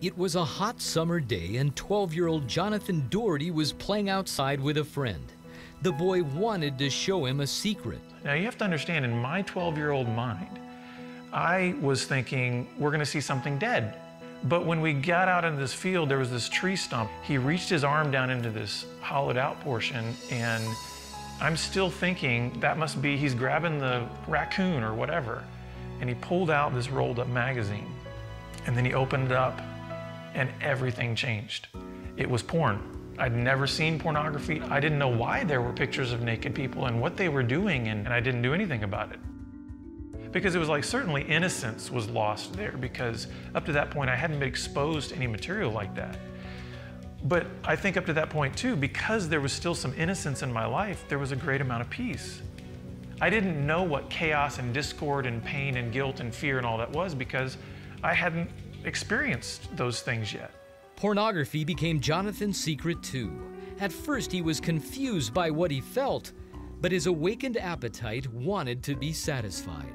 It was a hot summer day, and 12-year-old Jonathan Doherty was playing outside with a friend. The boy wanted to show him a secret. Now you have to understand, in my 12-year-old mind, I was thinking, we're gonna see something dead. But when we got out into this field, there was this tree stump. He reached his arm down into this hollowed out portion, and I'm still thinking that must be he's grabbing the raccoon or whatever. And he pulled out this rolled up magazine, and then he opened it up, and everything changed. It was porn. I'd never seen pornography. I didn't know why there were pictures of naked people and what they were doing, and I didn't do anything about it. Because it was like, certainly innocence was lost there, because up to that point I hadn't been exposed to any material like that. But I think up to that point too, because there was still some innocence in my life, there was a great amount of peace. I didn't know what chaos and discord and pain and guilt and fear and all that was, because I hadn't experienced those things yet. Pornography became Jonathan's secret too. At first he was confused by what he felt, but his awakened appetite wanted to be satisfied.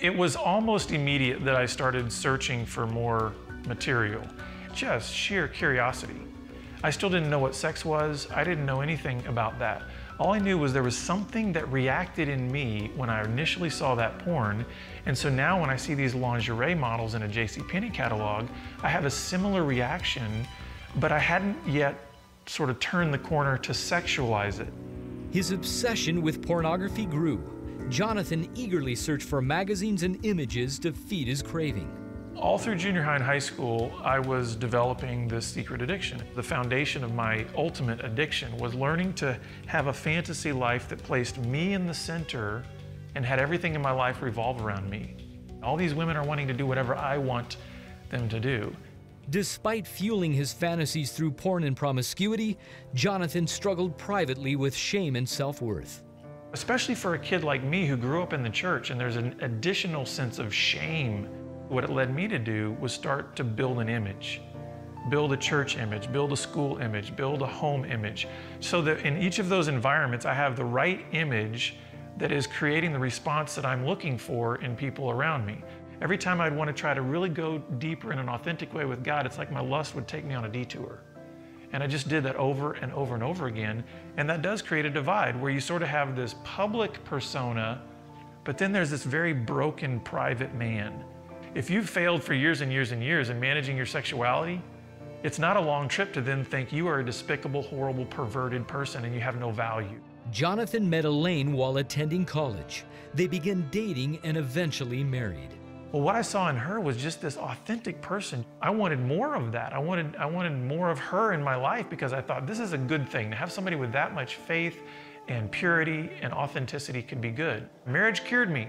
It was almost immediate that I started searching for more material. Just sheer curiosity. I still didn't know what sex was. I didn't know anything about that. All I knew was there was something that reacted in me when I initially saw that porn. And so now when I see these lingerie models in a JCPenney catalog, I have a similar reaction, but I hadn't yet sort of turned the corner to sexualize it. His obsession with pornography grew. Jonathan eagerly searched for magazines and images to feed his craving. All through junior high and high school, I was developing this secret addiction. The foundation of my ultimate addiction was learning to have a fantasy life that placed me in the center and had everything in my life revolve around me. All these women are wanting to do whatever I want them to do. Despite fueling his fantasies through porn and promiscuity, Jonathan struggled privately with shame and self-worth. Especially for a kid like me who grew up in the church, and there's an additional sense of shame. What it led me to do was start to build an image. Build a church image, build a school image, build a home image, so that in each of those environments I have the right image that is creating the response that I'm looking for in people around me. Every time I'd want to try to really go deeper in an authentic way with God, it's like my lust would take me on a detour. And I just did that over and over and over again. And that does create a divide where you sort of have this public persona, but then there's this very broken private man. If you've failed for years and years and years in managing your sexuality, it's not a long trip to then think you are a despicable, horrible, perverted person and you have no value. Jonathan met Elaine while attending college. They began dating and eventually married. Well, what I saw in her was just this authentic person. I wanted more of that. I wanted more of her in my life, because I thought this is a good thing. To have somebody with that much faith and purity and authenticity could be good. Marriage cured me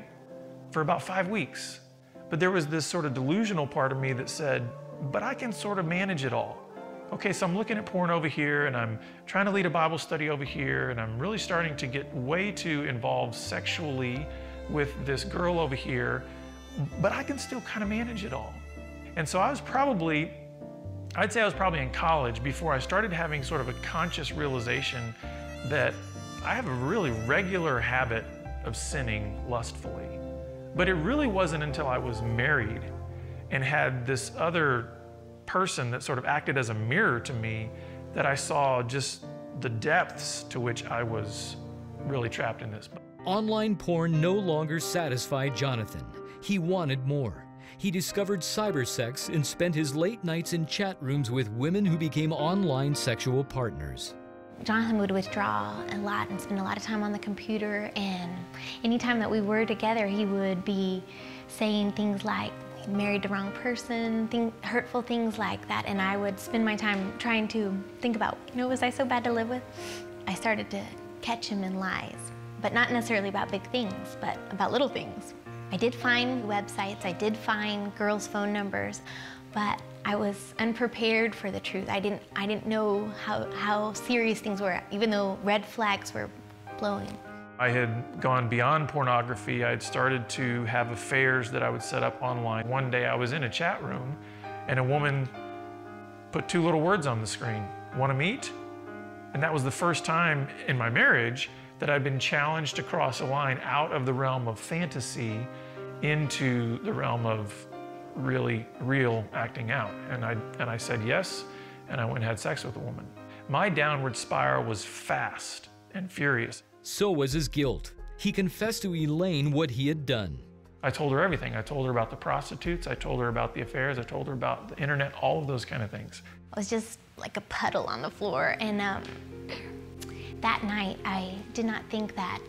for about 5 weeks. But there was this sort of delusional part of me that said, but I can sort of manage it all. Okay, so I'm looking at porn over here, and I'm trying to lead a Bible study over here, and I'm really starting to get way too involved sexually with this girl over here, but I can still kind of manage it all. And so I'd say I was probably in college before I started having sort of a conscious realization that I have a really regular habit of sinning lustfully. But it really wasn't until I was married and had this other person that sort of acted as a mirror to me that I saw just the depths to which I was really trapped in this. Online porn no longer satisfied Jonathan. He wanted more. He discovered cybersex and spent his late nights in chat rooms with women who became online sexual partners. Jonathan would withdraw a lot and spend a lot of time on the computer, and anytime that we were together, he would be saying things like, married the wrong person, hurtful things like that, and I would spend my time trying to think about, was I so bad to live with? I started to catch him in lies, but not necessarily about big things, but about little things. I did find websites, I did find girls' phone numbers, but I was unprepared for the truth. I didn't know how serious things were, even though red flags were blowing. I had gone beyond pornography. I had started to have affairs that I would set up online. One day I was in a chat room and a woman put 2 little words on the screen, "Want to meet?" And that was the first time in my marriage that I'd been challenged to cross a line out of the realm of fantasy into the realm of really real acting out. And I said yes, and I went and had sex with a woman. My downward spiral was fast and furious. So was his guilt. He confessed to Elaine what he had done. I told her everything. I told her about the prostitutes. I told her about the affairs. I told her about the internet, all of those kind of things. I was just like a puddle on the floor. And that night, I did not think that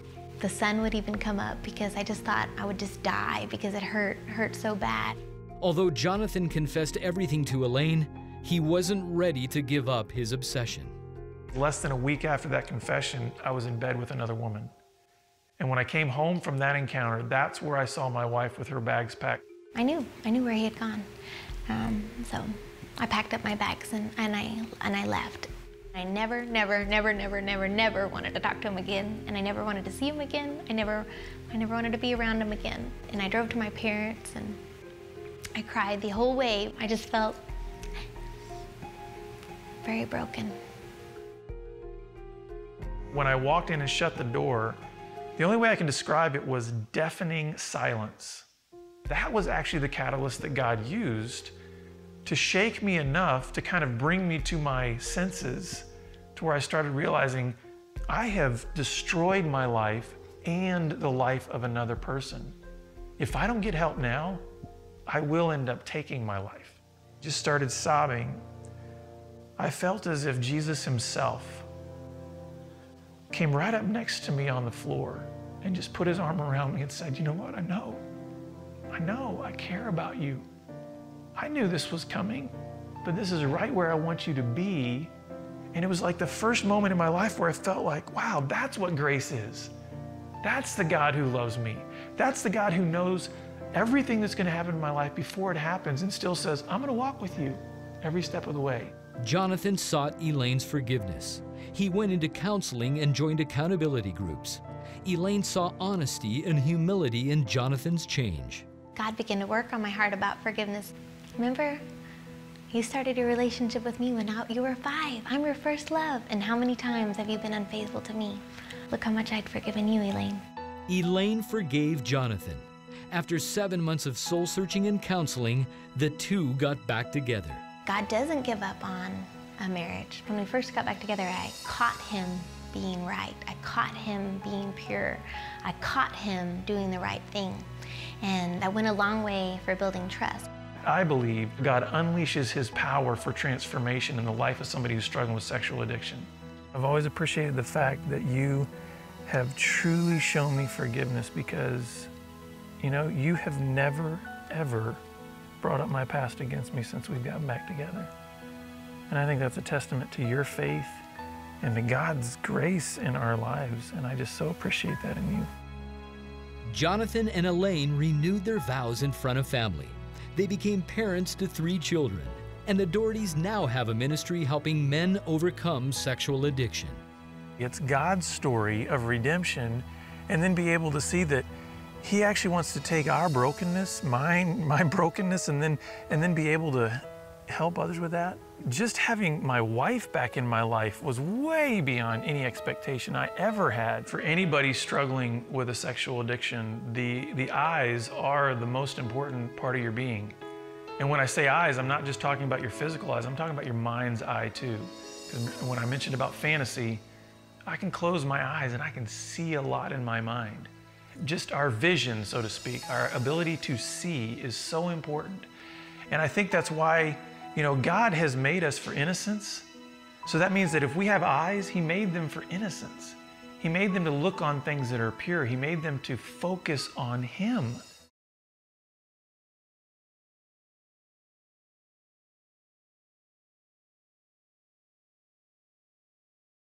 the sun would even come up, because I just thought I would just die because it hurt so bad. Although Jonathan confessed everything to Elaine, he wasn't ready to give up his obsession. Less than a week after that confession, I was in bed with another woman. And when I came home from that encounter, that's where I saw my wife with her bags packed. I knew where he had gone. So I packed up my bags and I left. I never wanted to talk to him again, and I never wanted to see him again. I never wanted to be around him again. And I drove to my parents and I cried the whole way. I just felt very broken. When I walked in and shut the door, the only way I can describe it was deafening silence. That was actually the catalyst that God used to shake me enough to kind of bring me to my senses, to where I started realizing I have destroyed my life and the life of another person. If I don't get help now, I will end up taking my life. Just started sobbing. I felt as if Jesus himself came right up next to me on the floor and just put his arm around me and said, you know what, I know, I care about you. I knew this was coming, but this is right where I want you to be. And it was like the first moment in my life where I felt like, wow, that's what grace is. That's the God who loves me. That's the God who knows everything that's going to happen in my life before it happens and still says, I'm going to walk with you every step of the way. Jonathan sought Elaine's forgiveness. He went into counseling and joined accountability groups. Elaine saw honesty and humility in Jonathan's change. God began to work on my heart about forgiveness. Remember, you started your relationship with me when you were 5. I'm your first love. And how many times have you been unfaithful to me? Look how much I'd forgiven you, Elaine. Elaine forgave Jonathan. After 7 months of soul-searching and counseling, the two got back together. God doesn't give up on a marriage. When we first got back together, I caught him being right. I caught him being pure. I caught him doing the right thing. And that went a long way for building trust. I believe God unleashes his power for transformation in the life of somebody who's struggling with sexual addiction. I've always appreciated the fact that you have truly shown me forgiveness, because, you know, you have never, ever brought up my past against me since we've gotten back together. And I think that's a testament to your faith and to God's grace in our lives, and I just so appreciate that in you. Jonathan and Elaine renewed their vows in front of family. They became parents to 3 children, and the Dohertys now have a ministry helping men overcome sexual addiction. It's God's story of redemption, and then be able to see that he actually wants to take our brokenness, my brokenness, and then be able to help others with that. Just having my wife back in my life was way beyond any expectation I ever had. For anybody struggling with a sexual addiction, the eyes are the most important part of your being. And when I say eyes, I'm not just talking about your physical eyes, I'm talking about your mind's eye too. Because when I mentioned about fantasy, I can close my eyes and I can see a lot in my mind. Just our vision, so to speak, our ability to see is so important. And I think that's why, you know, God has made us for innocence. So that means that if we have eyes, he made them for innocence. He made them to look on things that are pure. He made them to focus on him.